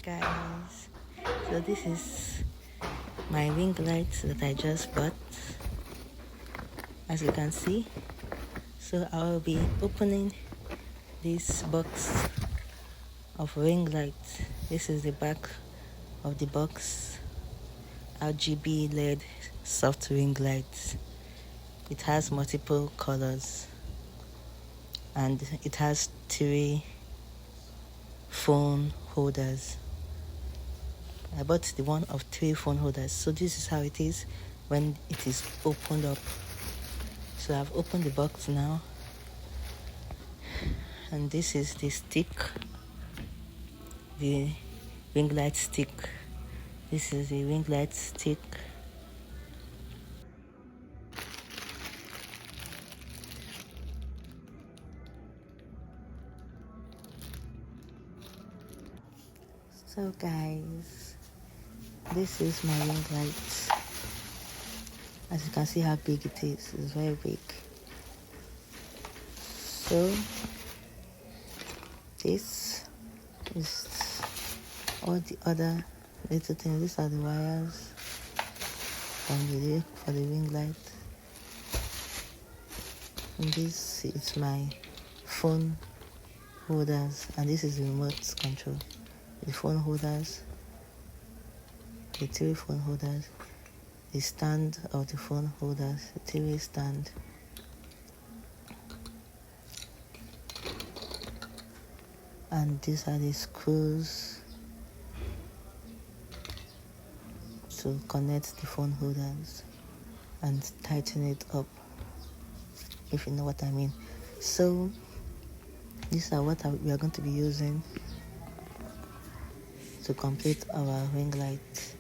guys, so this is my ring light that I just bought, as you can see. So I will be opening this box of ring light. This is the back of the box. RGB LED soft ring light. It has multiple colors and it has 3 phone holders. I bought the one of 3 phone holders. So this is how it is when it is opened up. So I've opened the box now, and this is the stick, the ring light stick. This is the ring light stick. So guys, this is my ring light. As you can see how big it is. It's very big. So this is all the other little things. These are the wires for the ring light. And this is my phone holders, and this is the remote control. The phone holders, the 3 phone holders, the stand of the phone holders, the TV stand, and these are the screws to connect the phone holders and tighten it up, if you know what I mean. So these are what we are going to be using to complete our ring light.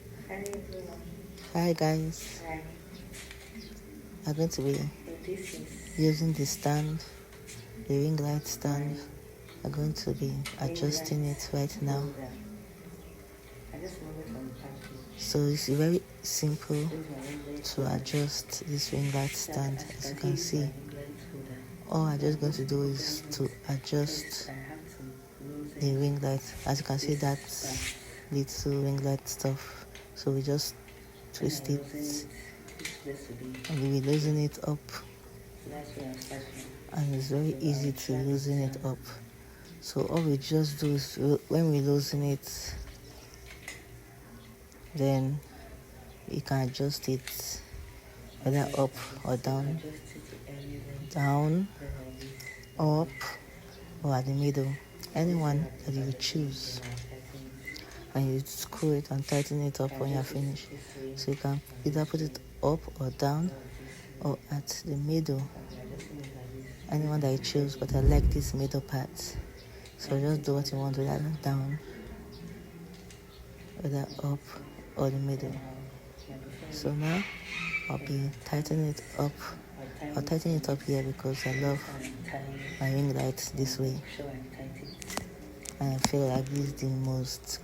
Hi guys. Hi. I'm going to be using the stand, the ring light stand. I'm going to be adjusting it right now. So it's very simple to adjust this ring light stand. As you can see, all I'm just going to do is to adjust the ring light. As you can see, that's little ring light stuff. So we just twist it and we'll be loosen it up, and it's very easy to loosen it up. So all we just do is, when we loosen it, then we can adjust it whether up or down, up, or at the middle, anyone that you choose. And you screw it and tighten it up when you're finished. So you can either put it up or down or at the middle, anyone that you choose, but I like this middle part. So just do what you want, whether down, whether up or the middle. So now I'll be tightening it up. I'll tighten it up here because I love my ring light this way, and I feel like this is the most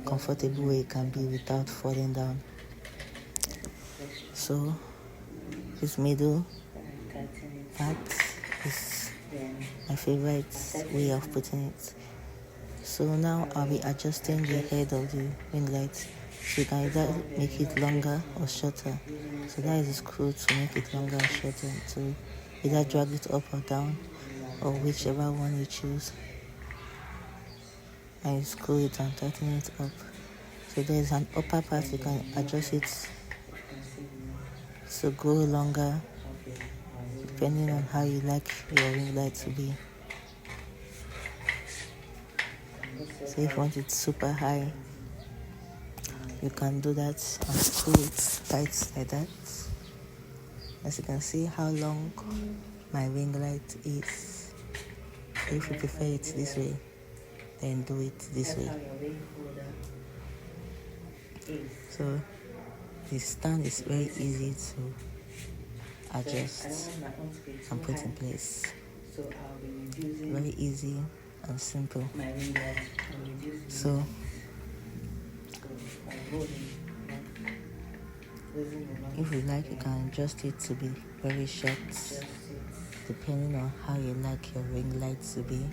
comfortable way it can be without falling down. So this middle part is my favorite way of putting it. So now I'll be adjusting the head of the ring light, so you can either make it longer or shorter. So that is the screw to make it longer or shorter, to either drag it up or down, or whichever one you choose. And you screw it and tighten it up. So there is an upper part, you can adjust it to go longer, depending on how you like your ring light to be. So if you want it super high, you can do that and screw it tight like that. As you can see how long my ring light is. If you prefer it this way, then do it this way. So the stand is very easy to adjust and put in place. Very easy and simple. So if you like, you can adjust it to be very short, depending on how you like your ring light to be.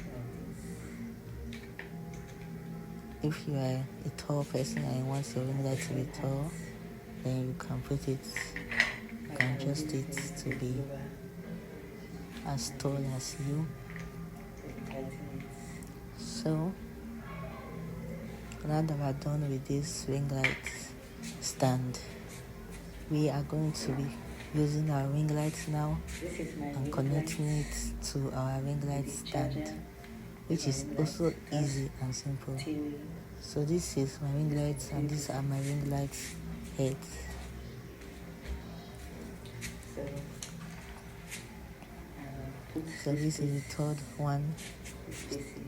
if you are a tall person and you want your ring light to be tall, then you can put it, you can adjust it to be as tall as you. So now that we're done with this ring light stand, we are going to be using our ring light now and connecting it to our ring light stand, which is also easy and simple. So this is my ring lights and these are my ring lights heads. So this is the third one,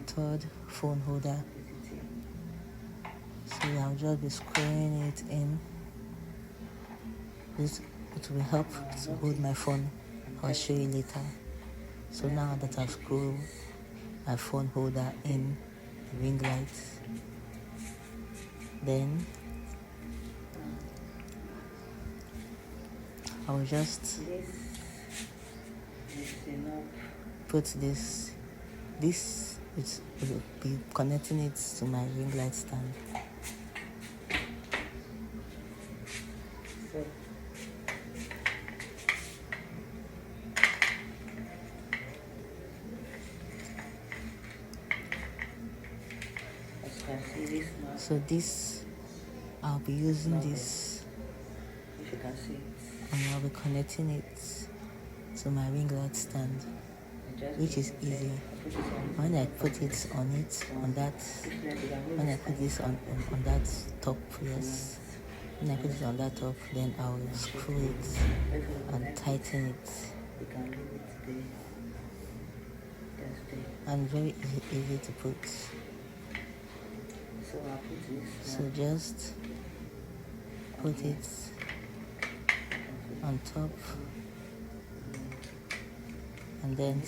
third phone holder. So I'll just be screwing it in. It will help to hold my phone. I'll show you later. So now that I've screwed my phone holder in the ring lights, then I'll just put this will be connecting it to my ring light stand. So this, I'll be using this, if you can see it, and I'll be connecting it to my ring light stand, which is easy. When I put it on that top, yes. When I put it on that top, then I'll screw it and tighten it. And very easy to put. So just put it on top and then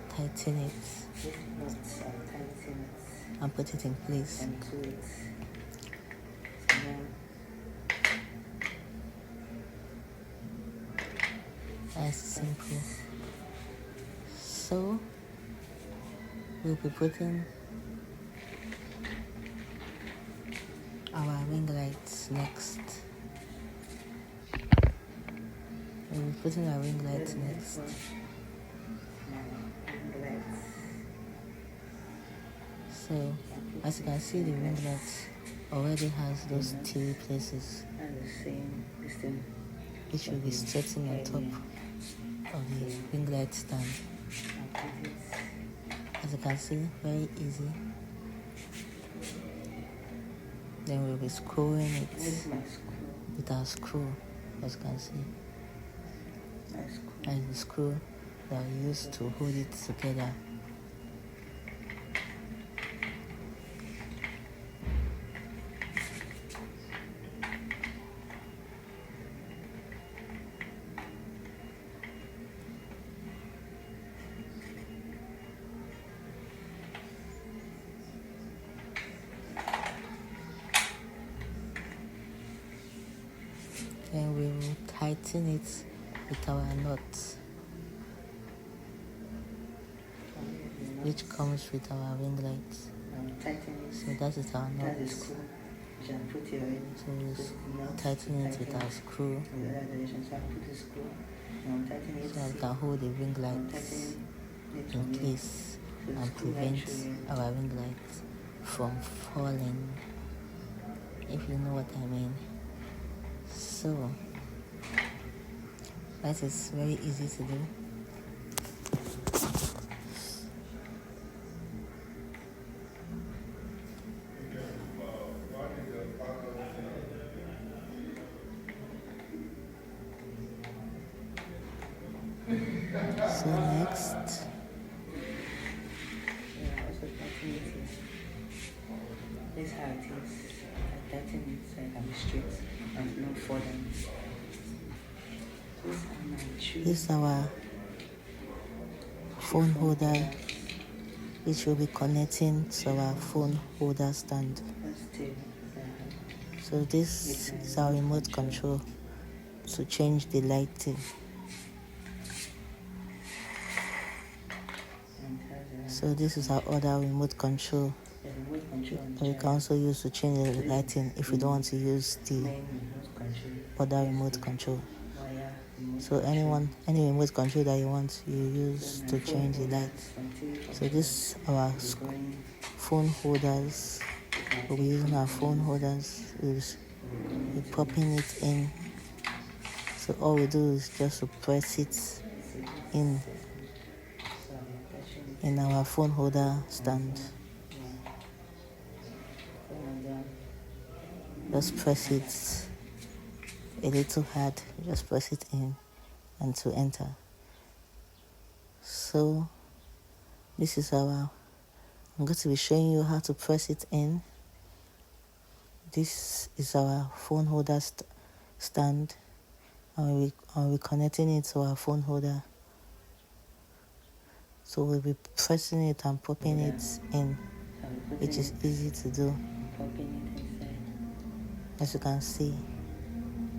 tighten it and put it in place. That's simple. So we'll be putting our ring lights next. We'll be putting our ring lights next. So as you can see, the ring light already has those 3 places, which will be straightened on top of the ring light stand. As you can see, very easy. Then we'll be screwing it with our screw, as you can see. And the screw that we use to hold it together. Then we will tighten it with our nut, which comes with our ring lights. So that is our nut. So we'll tighten it with our screw, so I can hold the ring lights in place and prevent our ring lights from falling, if you know what I mean. So that is very easy to do. So next, this is how it is. I tighten it so it can be straight and not falling. This is our phone holder, which will be connecting to our phone holder stand. So this is our remote control to change the lighting. So this is our other remote control You can also use to change the lighting if you don't want to use the other remote control. So any remote control that you want, you use to change the light. So this our phone holders. We'll be using our phone holders. We're popping it in. So all we do is just to press it in our phone holder stand. Just press it a little hard. Just press it in and to enter. So this is I'm going to be showing you how to press it in. This is our phone holder stand, and we're connecting it to our phone holder. So we'll be pressing it and popping it in, which is easy to do, as you can see.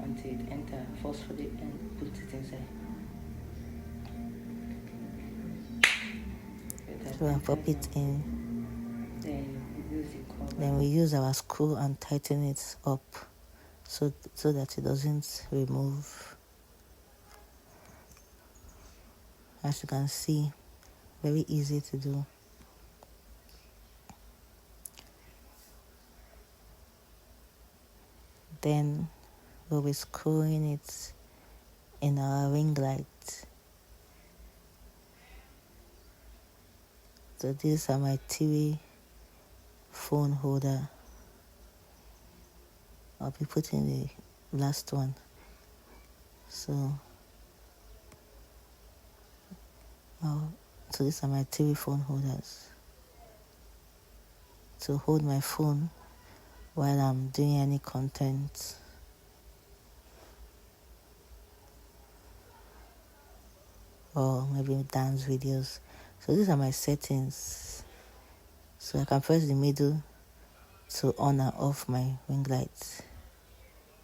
Until it enter, forcefully put it inside. So I pop it in. Then we use our screw and tighten it up so that it doesn't remove. As you can see, very easy to do. Then we'll be screwing it in our ring light. So these are my TV phone holder. I'll be putting the last one. So these are my TV phone holders to hold my phone while I'm doing any content. Or maybe dance videos. So these are my settings. So I can press the middle to on and off my ring lights.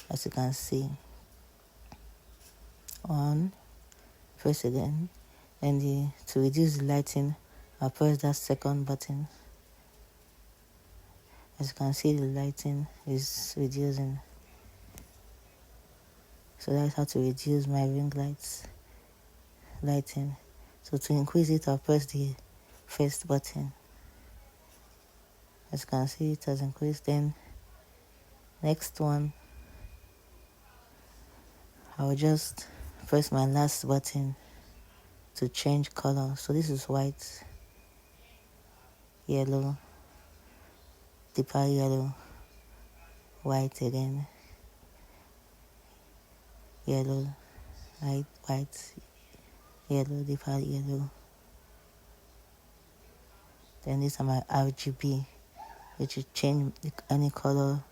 As you can see. On, press again. And to reduce the lighting, I'll press that second button. As you can see, the lighting is reducing. So that's how to reduce my ring lighting. So to increase it, I'll press the first button. As you can see, it has increased. Then next one, I'll just press my last button to change color. So this is white, yellow, deeper yellow, white again, yellow, white, yellow, deeper yellow. Then these are my RGB, which is change any color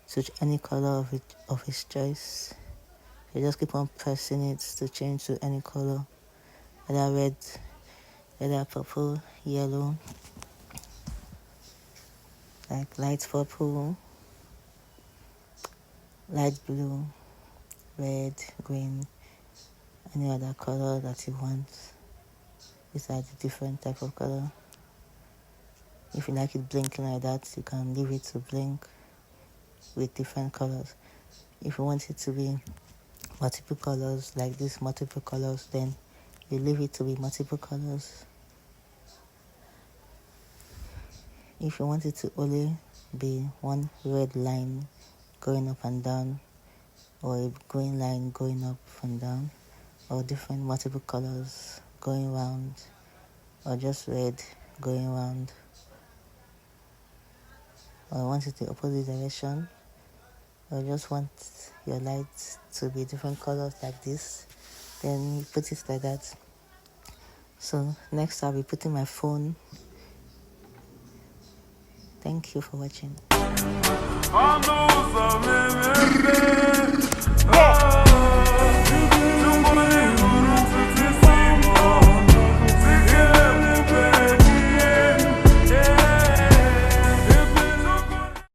to any color of its choice. You just keep on pressing it to change to any color, either red, either purple, yellow, like light purple, light blue, red, green, any other color that you want. These are the different type of color. If you like it blinking like that, you can leave it to blink with different colors. If you want it to be multiple colors, like this multiple colors, then you leave it to be multiple colors. If you want it to only be one red line going up and down, or a green line going up and down, or different multiple colors going round, or just red going round, or want it the opposite direction, or just want your lights to be different colors like this, then you put it like that. So next I'll be putting my phone. Thank you for watching.